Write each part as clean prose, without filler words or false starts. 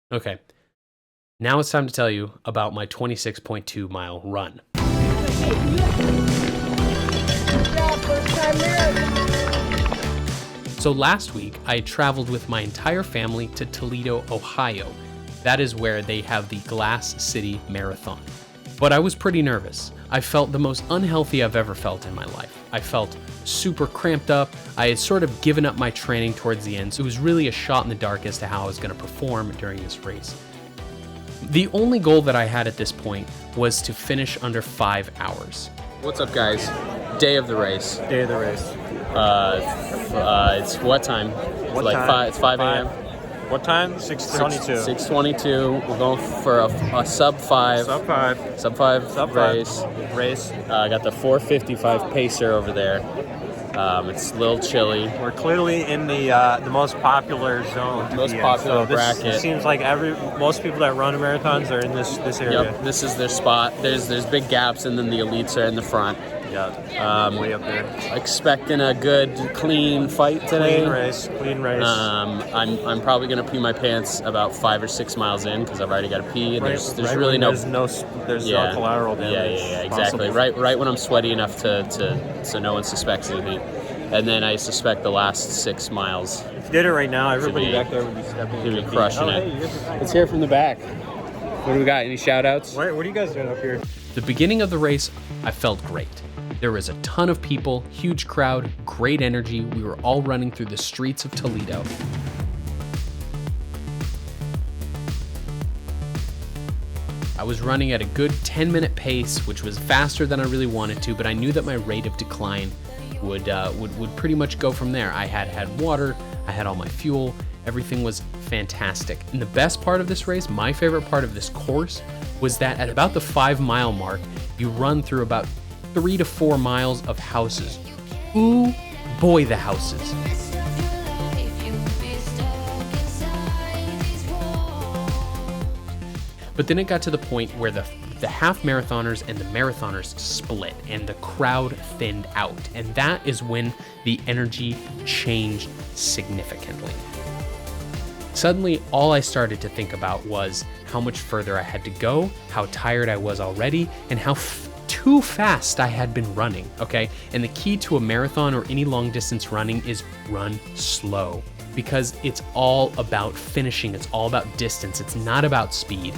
Okay, now it's time to tell you about my 26.2 mile run. So last week, I traveled with my entire family to Toledo, Ohio. That is where they have the Glass City Marathon. But I was pretty nervous. I felt the most unhealthy I've ever felt in my life. I felt super cramped up. I had sort of given up my training towards the end, so it was really a shot in the dark as to how I was going to perform during this race. The only goal that I had at this point was to finish under 5 hours. What's up, guys? Day of the race. Day of the race. It's what time? What like time? It's 5 a.m. What time? 6:22. 6:22. We're going for a sub 5. Sub 5. Sub 5 Sub 5 race. Race. I got the 4:55 pacer over there. It's a little chilly. We're clearly in the most popular zone. Most popular bracket. It seems like most people that run marathons are in this area. Yep, this is their spot. There's big gaps, and then the elites are in the front. Yeah. Way up there. Expecting a good, clean fight today. Clean race. I'm probably gonna pee my pants about 5 or 6 miles in because I've already got to pee. And there's really no collateral damage. Yeah, exactly. Possible. Right when I'm sweaty enough so no one suspects anything. And then I suspect the last 6 miles. If you did it right now, everybody back there would be stepping. Should be crushing it. Let's hear from the back. What do we got? Any shout outs? What are you guys doing up here? The beginning of the race, I felt great. There was a ton of people, huge crowd, great energy. We were all running through the streets of Toledo. I was running at a good 10-minute pace, which was faster than I really wanted to, but I knew that my rate of decline would pretty much go from there. I had water, I had all my fuel, everything was fantastic. And the best part of this race, my favorite part of this course, was that at about the 5 mile mark, you run through about 3 to 4 miles of houses. Ooh, boy, the houses. But then it got to the point where the half marathoners and the marathoners split and the crowd thinned out. And that is when the energy changed significantly. Suddenly, all I started to think about was how much further I had to go, how tired I was already, and how too fast I had been running, okay? And the key to a marathon or any long distance running is run slow, because it's all about finishing. It's all about distance. It's not about speed.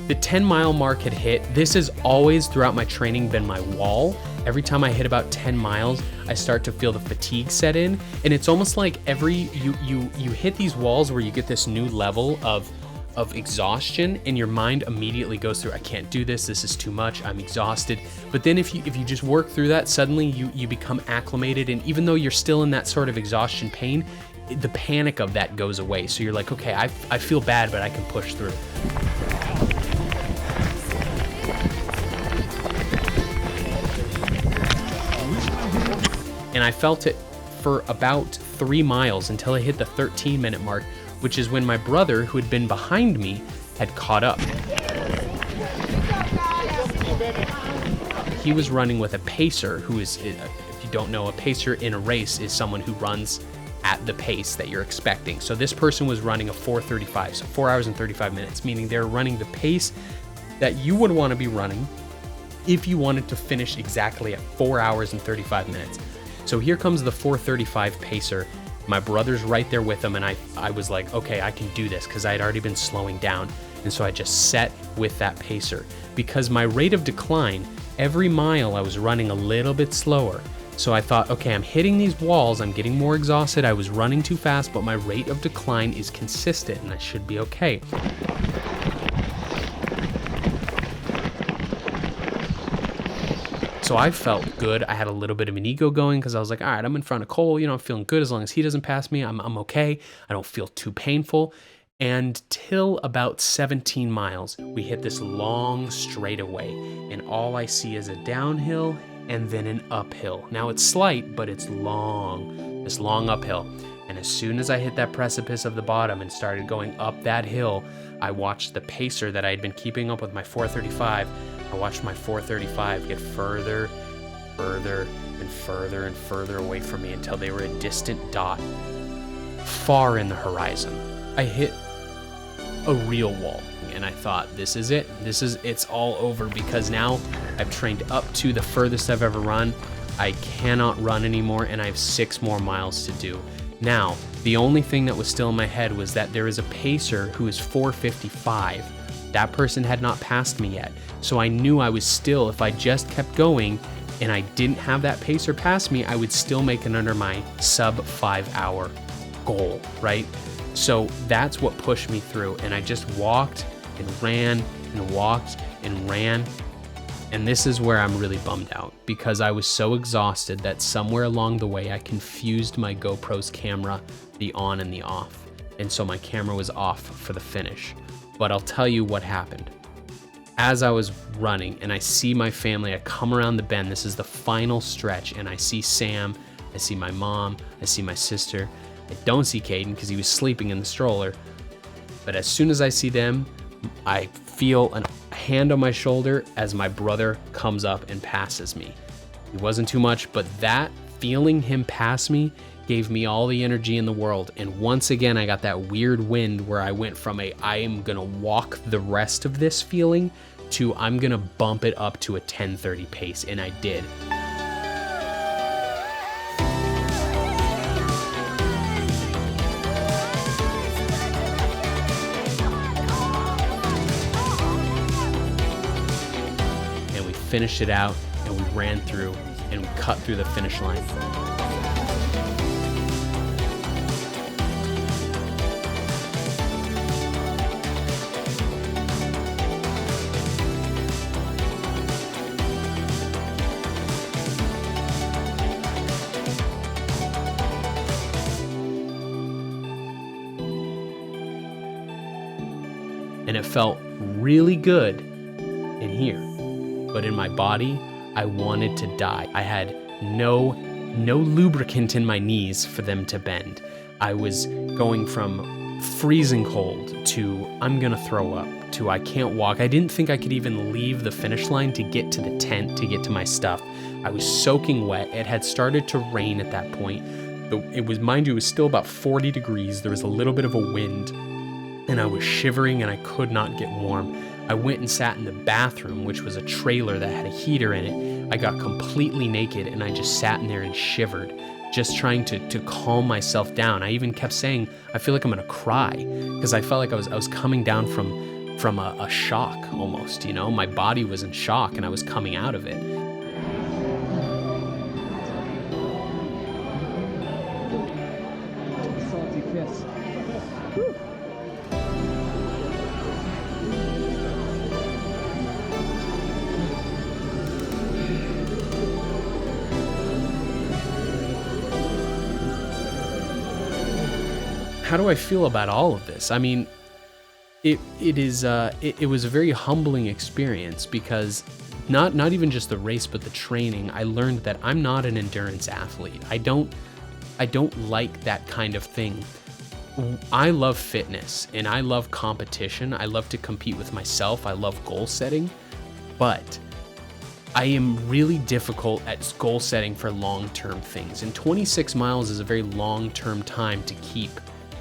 The 10 mile mark had hit. This has always throughout my training been my wall. Every time I hit about 10 miles, I start to feel the fatigue set in. And it's almost like you hit these walls where you get this new level of exhaustion, and your mind immediately goes through, I can't do this, this is too much, I'm exhausted. But then if you just work through that, suddenly you become acclimated, and even though you're still in that sort of exhaustion pain, the panic of that goes away. So you're like, okay, I feel bad, but I can push through. And I felt it for about 3 miles until I hit the 13-minute mark, which is when my brother, who had been behind me, had caught up. He was running with a pacer, who is, if you don't know, a pacer in a race is someone who runs at the pace that you're expecting. So this person was running a 4:35, so 4 hours and 35 minutes, meaning they're running the pace that you would want to be running if you wanted to finish exactly at 4 hours and 35 minutes. So here comes the 4:35 pacer. My brother's right there with him, and I was like, okay, I can do this, because I had already been slowing down. And so I just set with that pacer. Because my rate of decline, every mile I was running a little bit slower. So I thought, okay, I'm hitting these walls, I'm getting more exhausted, I was running too fast, but my rate of decline is consistent, and I should be okay. So I felt good. I had a little bit of an ego going because I was like, all right, I'm in front of Cole. I'm feeling good as long as he doesn't pass me. I'm okay. I don't feel too painful. And till about 17 miles, we hit this long straightaway, and all I see is a downhill and then an uphill. Now it's slight, but it's long, this long uphill. And as soon as I hit that precipice of the bottom and started going up that hill, I watched the pacer that I had been keeping up with my 4:35. I watched my 4:35 get further, further, and further and further away from me until they were a distant dot far in the horizon. I hit a real wall, and I thought, this is it. It's all over, because now I've trained up to the furthest I've ever run. I cannot run anymore, and I have 6 more miles to do. Now, the only thing that was still in my head was that there is a pacer who is 4:55. That person had not passed me yet. So I knew I was still, if I just kept going and I didn't have that pacer pass me, I would still make it under my sub 5 hour goal, right? So that's what pushed me through. And I just walked and ran and walked and ran. And this is where I'm really bummed out, because I was so exhausted that somewhere along the way I confused my GoPro's camera, the on and the off. And so my camera was off for the finish. But I'll tell you what happened. As I was running and I see my family, I come around the bend. This is the final stretch, and I see Sam, I see my mom, I see my sister. I don't see Caden because he was sleeping in the stroller. But as soon as I see them, I feel a hand on my shoulder as my brother comes up and passes me. It wasn't too much, but that feeling him pass me gave me all the energy in the world. And once again, I got that weird wind where I went from I am gonna walk the rest of this feeling to I'm gonna bump it up to a 10:30 pace, and I did. And we finished it out, and we ran through, and we cut through the finish line. And it felt really good in here, but in my body, I wanted to die. I had no lubricant in my knees for them to bend. I was going from freezing cold to I'm gonna throw up to I can't walk. I didn't think I could even leave the finish line to get to the tent, to get to my stuff. I was soaking wet. It had started to rain at that point. It was, mind you, it was still about 40 degrees. There was a little bit of a wind, and I was shivering and I could not get warm. I went and sat in the bathroom, which was a trailer that had a heater in it. I got completely naked and I just sat in there and shivered, just trying to calm myself down. I even kept saying, I feel like I'm gonna cry, because I felt like I was coming down from a shock almost, you know? My body was in shock and I was coming out of it. Salty kiss. How do I feel about all of this? I mean, it was a very humbling experience, because not even just the race, but the training. I learned that I'm not an endurance athlete. I don't like that kind of thing. I love fitness and I love competition. I love to compete with myself. I love goal setting, but I am really difficult at goal setting for long-term things. And 26 miles is a very long-term time to keep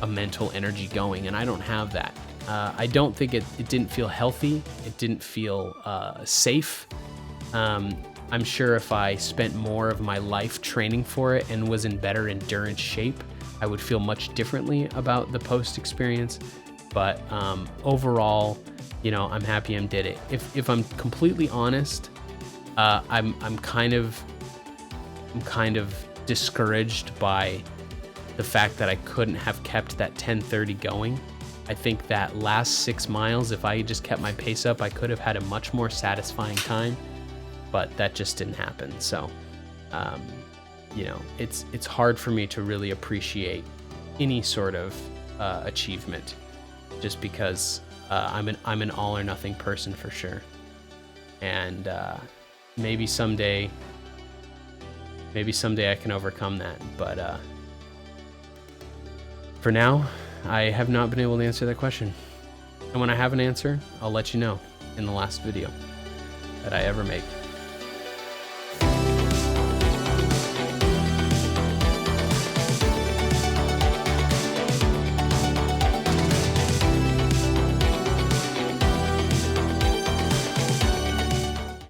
a mental energy going, and I don't have that. I don't think it didn't feel healthy. It didn't feel safe. I'm sure if I spent more of my life training for it and was in better endurance shape, I would feel much differently about the post experience. But overall, you know, I'm happy I did it. If I'm completely honest, I'm kind of discouraged by the fact that I couldn't have kept that 10:30 going. I think that last 6 miles, if I just kept my pace up, I could have had a much more satisfying time, but that just didn't happen. So, you know, it's hard for me to really appreciate any sort of achievement, just because I'm an all or nothing person for sure. And maybe someday I can overcome that, but For now, I have not been able to answer that question. And when I have an answer, I'll let you know in the last video that I ever make.